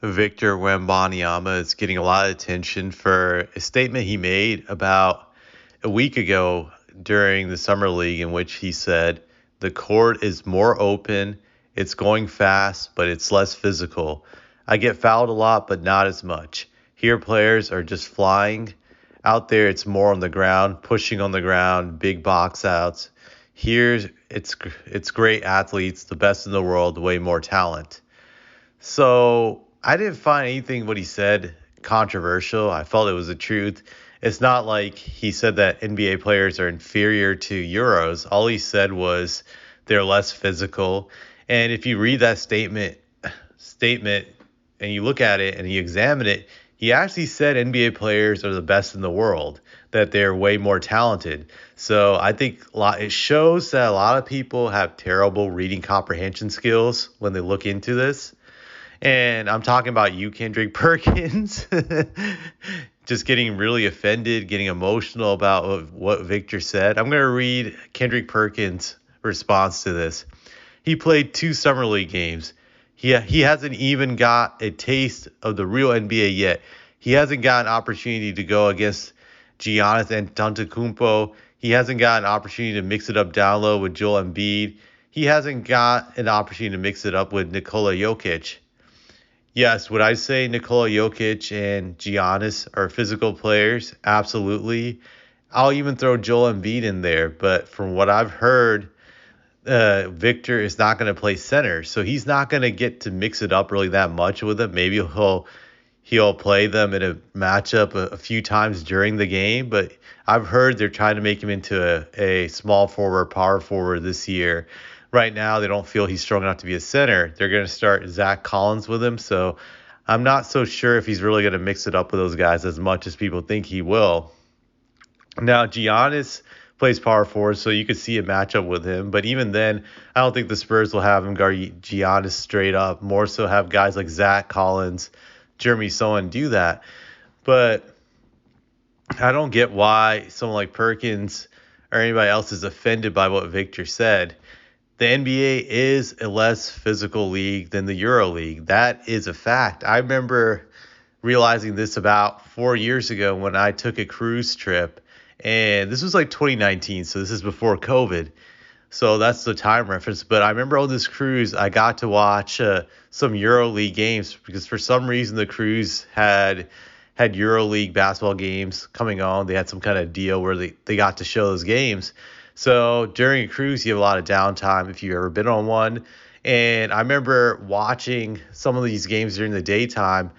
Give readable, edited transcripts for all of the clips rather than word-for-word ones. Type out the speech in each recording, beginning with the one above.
Victor Wembanyama is getting a lot of attention for a statement he made about a week ago during the Summer League, in which he said, "The court is more open, it's going fast, but it's less physical. I get fouled a lot, but not as much. Here, players are just flying. Out there, it's more on the ground, pushing on the ground, big box outs. Here, it's great athletes, the best in the world, way more talent." So I didn't find anything what he said controversial. I felt it was the truth. It's not like he said that NBA players are inferior to Euros. All he said was they're less physical. And if you read that statement and you look at it and you examine it, he actually said NBA players are the best in the world, that they're way more talented. So I think it shows that a lot of people have terrible reading comprehension skills when they look into this. And I'm talking about you, Kendrick Perkins, just getting really offended, getting emotional about what Victor said. I'm going to read Kendrick Perkins' response to this. He played 2 Summer League games. He hasn't even got a taste of the real NBA yet. He hasn't got an opportunity to go against Giannis Antetokounmpo. He hasn't got an opportunity to mix it up down low with Joel Embiid. He hasn't got an opportunity to mix it up with Nikola Jokic. Yes, would I say Nikola Jokic and Giannis are physical players? Absolutely. I'll even throw Joel Embiid in there, but from what I've heard, Victor is not going to play center, so he's not going to get to mix it up really that much with them. Maybe he'll play them in a matchup a few times during the game, but I've heard they're trying to make him into a small forward, power forward this year. Right now, they don't feel he's strong enough to be a center. They're going to start Zach Collins with him, so I'm not so sure if he's really going to mix it up with those guys as much as people think he will. Now, Giannis plays power forward, so you could see a matchup with him. But even then, I don't think the Spurs will have him guard Giannis straight up. More so have guys like Zach Collins, Jeremy Sohan do that. But I don't get why someone like Perkins or anybody else is offended by what Victor said. The NBA is a less physical league than the Euro League. That is a fact. I remember realizing this about 4 years ago when I took a cruise trip, and this was like 2019, so this is before COVID. So that's the time reference. But I remember on this cruise, I got to watch some EuroLeague games because for some reason the cruise had EuroLeague basketball games coming on. They had some kind of deal where they got to show those games. So during a cruise, you have a lot of downtime if you've ever been on one. And I remember watching some of these games during the daytime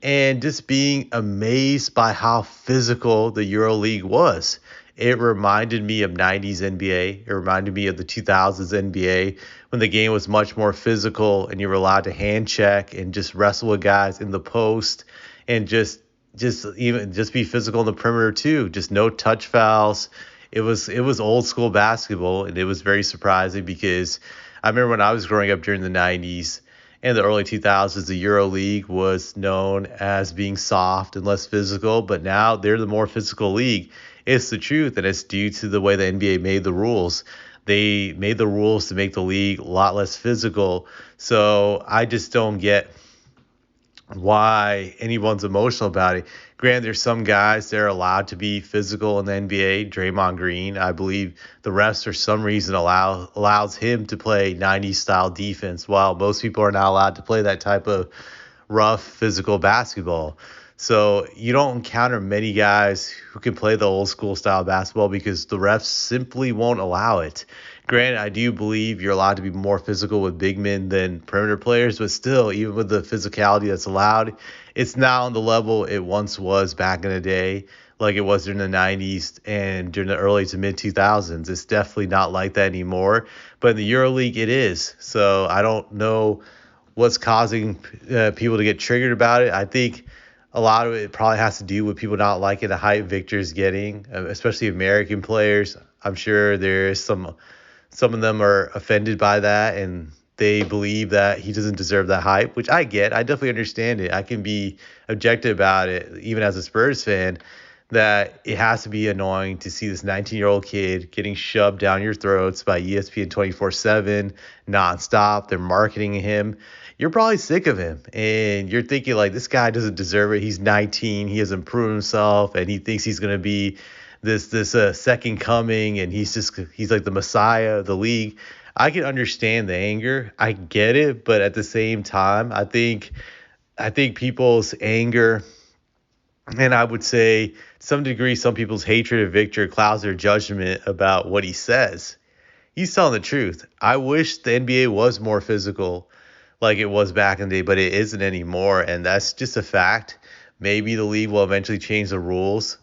and just being amazed by how physical the EuroLeague was. It reminded me of 90s NBA. It reminded me of the 2000s NBA when the game was much more physical and you were allowed to hand check and just wrestle with guys in the post and just be physical in the perimeter too. Just no touch fouls. It was old school basketball, and it was very surprising because I remember when I was growing up during the 90s and the early 2000s, the Euro League was known as being soft and less physical, but now they're the more physical league. It's the truth, and it's due to the way the NBA made the rules. They made the rules to make the league a lot less physical. So I just don't get why anyone's emotional about it. Granted, there's some guys that are allowed to be physical in the NBA. Draymond Green, I believe the refs for some reason allows him to play 90s style defense, while most people are not allowed to play that type of rough physical basketball. So you don't encounter many guys who can play the old school style basketball because the refs simply won't allow it. Granted, I do believe you're allowed to be more physical with big men than perimeter players, but still, even with the physicality that's allowed, it's not on the level it once was back in the day, like it was during the 90s and during the early to mid 2000s. It's definitely not like that anymore. But in the EuroLeague, it is. So I don't know what's causing people to get triggered about it. I think a lot of it probably has to do with people not liking the hype Victor's getting, especially American players. I'm sure there's some of them are offended by that and they believe that he doesn't deserve that hype, which I get. I definitely understand it. I can be objective about it, even as a Spurs fan, that it has to be annoying to see this 19-year-old kid getting shoved down your throats by ESPN 24/7 nonstop. They're marketing him. you're probably sick of him and you're thinking like this guy doesn't deserve it. He's 19, he hasn't proven himself, and he thinks he's gonna be this second coming, and he's like the messiah of the league. I can understand the anger. I get it, but at the same time, I think people's anger, and I would say to some degree, some people's hatred of Victor clouds their judgment about what he says. He's telling the truth. I wish the NBA was more physical like it was back in the day, but it isn't anymore, and that's just a fact. Maybe the league will eventually change the rules,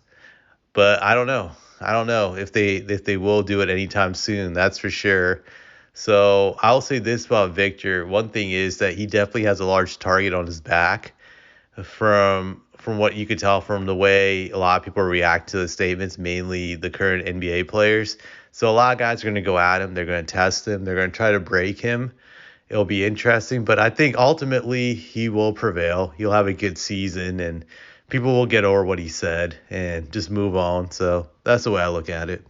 but I don't know. I don't know if they will do it anytime soon. That's for sure. So I'll say this about Victor. One thing is that he definitely has a large target on his back from what you could tell from the way a lot of people react to the statements, mainly the current NBA players. So a lot of guys are going to go at him. They're going to test him. They're going to try to break him. It'll be interesting, but I think ultimately he will prevail. He'll have a good season, and people will get over what he said and just move on. So that's the way I look at it.